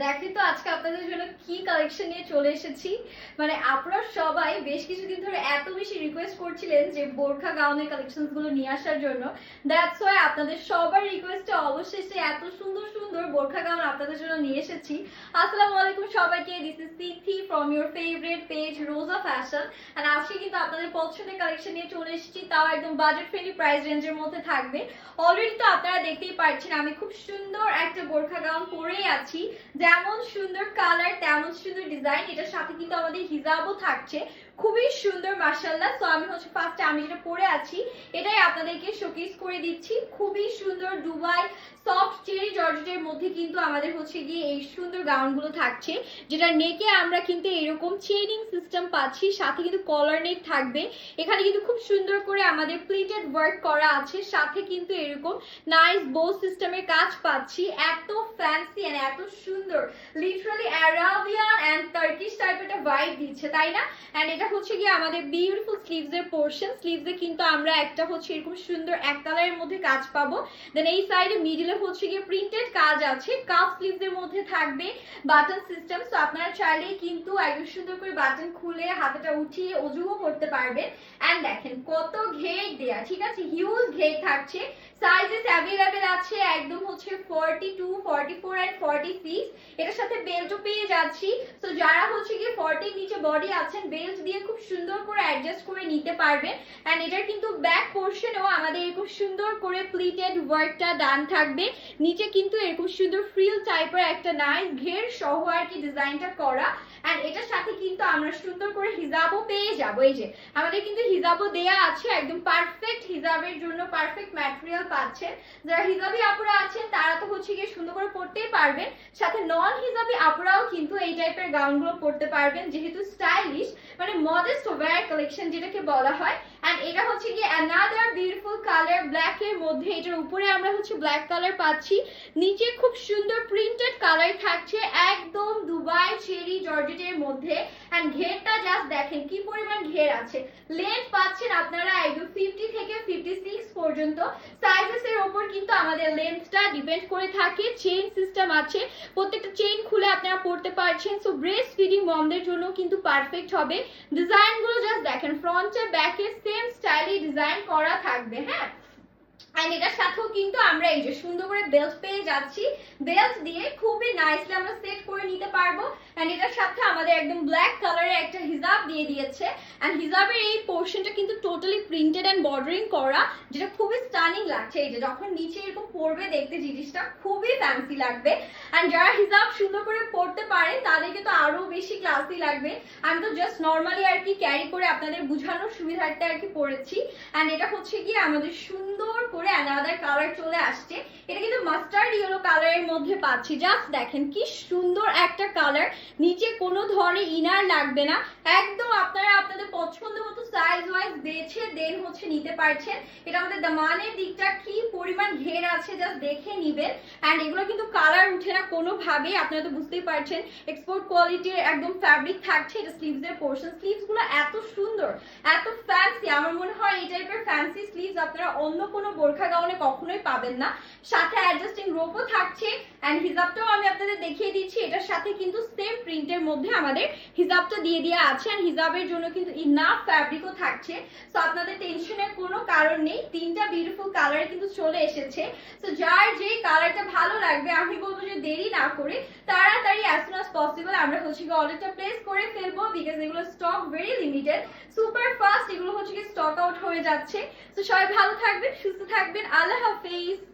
দেখি তো আজকে আপনাদের জন্য কি কালেকশন নিয়ে চলে এসেছি। মানে আপনারা সবাই বেশ কিছুদিন ধরে এত বেশি রিকোয়েস্ট করছিলেন যে বোরখা গাউনের কালেকশনস গুলো নিয়ে আসার জন্য। দ্যাটস ওয়াই আপনাদের সবার রিকোয়েস্টে অবশেষে এত সুন্দর সুন্দর বোরখা গাউন আপনাদের জন্য নিয়ে এসেছি। আসসালামু আলাইকুম সবাইকে, this is Sithi from your favourite page রোজা ফ্যাশন। এন্ড আজকে কিন্তু আপনাদের পছন্দের কালেকশন নিয়ে চলে এসেছি, তাও একদম বাজেট ফ্রেন্ডলি প্রাইস রেঞ্জের মধ্যে থাকবে। অলরেডি তো আপনারা দেখতেই পাচ্ছেন আমি খুব সুন্দর একটা বোরখা গাউন পরেই আছি। যেমন সুন্দর কালার তেমন সুন্দর ডিজাইন, এটার সাথে কিন্তু আমাদের হিজাবও থাকছে, খুবই সুন্দর মাশাআল্লাহ। তো আমি ফার্স্টে আমি যেটা পরে আছি এটাই আপনাদেরকে শোকেস করে দিচ্ছি। খুবই সুন্দর দুবাই সফট চেরি জর্জেটের মধ্যে কিন্তু আমাদের গিয়ে এই সুন্দর গাউনগুলো থাকছে, যেটা নেকে আমরা কিন্তু এরকম চেইনিং সিস্টেম পাচ্ছি, সাথে কিন্তু কলার নেক থাকবে। এখানে কিন্তু খুব সুন্দর করে আমাদের প্লিটেড ওয়ার্ক করা আছে, সাথে কিন্তু এরকম নাইস বো সিস্টেমের কাজ পাচ্ছি। এত ফ্যান্সি এন্ড এত সুন্দর, লিটারালি অ্যারাবিয়ান এন্ড টার্কিশ টাইপের একটা ভাইব দিচ্ছে, তাই না? এন্ড এটা গিয়ে আমাদের বিউটিফুল স্লিভস এর পোরশন। স্লিভস এ কিন্তু আমরা একটা এরকম সুন্দর এক কালারের মধ্যে কাজ পাবো। দেন এই সাইডে মিডিলে গিয়ে প্রিন্টেড কাজ আছে, কাফ স্লিভস এর মধ্যে থাকবে বাটন সিস্টেম। সো আপনারা চাইলেই কিন্তু একদম সুন্দর করে বাটন খুলে হাতেটা উঠিয়ে অজুও করতে পারবেন। এন্ড দেখেন কত ঘের দেয়া, ঠিক আছে, হিউজ ঘের থাকছে। সাইজেস অ্যাভেলেবেল আছে একদম 42, 44 এন্ড 46। এটার সাথে বেল্টও পেয়ে যাচ্ছি। সো যারা গিয়ে 40 নিচে বডি আছেন, বেল্ট দিয়ে খুব সুন্দর করে অ্যাডজাস্ট করে নিতে পারবেন। এন্ড এটার কিন্তু ব্যাক পোর্শনেও আমাদের এরকম সুন্দর করে প্লিটেড ওয়ার্কটা ডান থাকবে। নিচে কিন্তু এরকম সুন্দর ফ্রিল টাইপের একটা নাইস ঘের সহ আর কি ডিজাইনটা করা। এন্ড এটার সাথে কিন্তু আমরা সুন্দর করে হিজাবও পেয়ে যাবো। এই যে আমাদের কিন্তু হিজাবও দেয়া আছে, একদম পারফেক্ট হিজাবের জন্য পারফেক্ট ম্যাটেরিয়াল পাচ্ছেন। যারা হিজাবি আপুরা আছেন তারা তো গিয়ে সুন্দর করে পড়তেই পারবেন, সাথে নন হিজাবি আপুরাও কিন্তু এই টাইপের গাউনগুলো পড়তে পারবেন, যেহেতু স্টাইলিশ মানে মডেস্ট ওয়্যার কালেকশন যেটাকে বলা হয়। এন্ড এটা গিয়ে অ্যানাদার বিউটিফুল কালার ব্ল্যাক এর মধ্যে। এটার উপরে আমরা ব্ল্যাক কালার পাচ্ছি, নিচে খুব সুন্দর প্রিন্টেড কালার থাকছে একদম দুবাই চেরি জর্জেটের মধ্যে। এন্ড ঘেরটা জাস্ট দেখেন কি পরিমাণ ঘের আছে। লেন্থ পাচ্ছেন আপনারা একদম 50 থেকে 56 পর্যন্ত। সাইজেস এর উপর কিন্তু আমাদের লেন্থটা ডিপেন্ড করে থাকে। চেইন সিস্টেম আছে, প্রত্যেকটা চেইন খুলে আপনারা পড়তে পারছেন। সো ব্রেস্ট ফিডিং মমদের জন্য কিন্তু পারফেক্ট হবে। ডিজাইন গুলো জাস্ট দেখেন, ফ্রন্টে ব্যাকে সেম স্টাইলি ডিজাইন করা থাকবে। হ্যাঁ, এন্ড এটার সাথেও কিন্তু আমরা এই যে সুন্দর করে বেল্ট পেয়ে যাচ্ছি। বেল্ট দিয়ে খুবই নাইসলি আমরা সেট করে নিতে পারবো। এন্ড এটার সাথে আমাদের একদম ব্ল্যাক কালারের একটা হিজাব দিয়ে দিয়েছে। এন্ড হিজাবের এই পোর্শনটা কিন্তু টোটালি প্রিন্টেড এন্ড বর্ডারিং করা, যেটা খুবই স্টানিং লাগছে। এই যে যখন নিচে এরকম পড়বে দেখতে জিনিসটা খুবই ফ্যান্সি লাগবে। এন্ড যারা হিজাব সুন্দর করে পড়তে পারে তাদেরকে তো আরো বেশি ক্লাসি লাগবে। আমি তো জাস্ট নর্মালি আর কি ক্যারি করে আপনাদের বোঝানোর সুবিধার্থে আর কি পড়েছি। এন্ড এটা গিয়ে আমাদের সুন্দর করে অ্যানাদার কালার চলে আসছে। এটা কিন্তু মাস্টার্ড ইয়েলো কালারের মধ্যে পাচ্ছি। জাস্ট দেখেন কি সুন্দর একটা কালার, নিচে কোনো ধরনের ইনার লাগবে না, একদম আপনারা আপনাদের পছন্দ মতো সাইজ ওয়াইজ বেছে দেন নিতে পারছেন। এটা আমাদের দামানের দিকটা কি পরিমাণ ঘের আছে জাস্ট দেখে নিবেন। এন্ড এগুলো কিন্তু কালার উঠে না কোনোভাবে, আপনারা তো বুঝতেই পারছেন এক্সপোর্ট কোয়ালিটির একদম ফ্যাব্রিক থাকছে। এটা স্লিভস এর পোর্শন, স্লিভস গুলো এত সুন্দর এত ফ্যান্সি, আমার মনে হয় এই টাইপের ফ্যান্সি স্লিভস আপনারা অন্য কোনো বোরখা গাউনে কখনোই পাবেন না। সাথে অ্যাডজাস্টিং রোপও থাকছে। এন্ড হিজাবটাও আমি আপনাদের দেখিয়ে দিচ্ছি, এটার সাথে কিন্তু সেম প্রিন্টের মধ্যে আমাদের হিজাবটা দিয়ে দেওয়া আছে। এন্ড হিজাবের জন্য কিন্তু ইনাফ ফ্যাব্রিকও থাকছে। সো আপনাদের টেনশনের কোনো কারণ নেই, তিনটা বিউটিফুল কালার কিন্তু চলে এসেছে। সো যার যে কালারটা ভালো লাগবে আমি বলবো যে দেরি না করে তাড়াতাড়ি অ্যাজ সুন অ্যাজ পসিবল আমরা অর্ডারটা প্লেস করে ফেলবো, বিকজ এগুলো stock very limited, super fast এগুলো স্টক আউট হয়ে যাচ্ছে। তো সবাই ভালো থাকবেন, সুস্থ থাকবেন, আল্লাহ হাফেজ।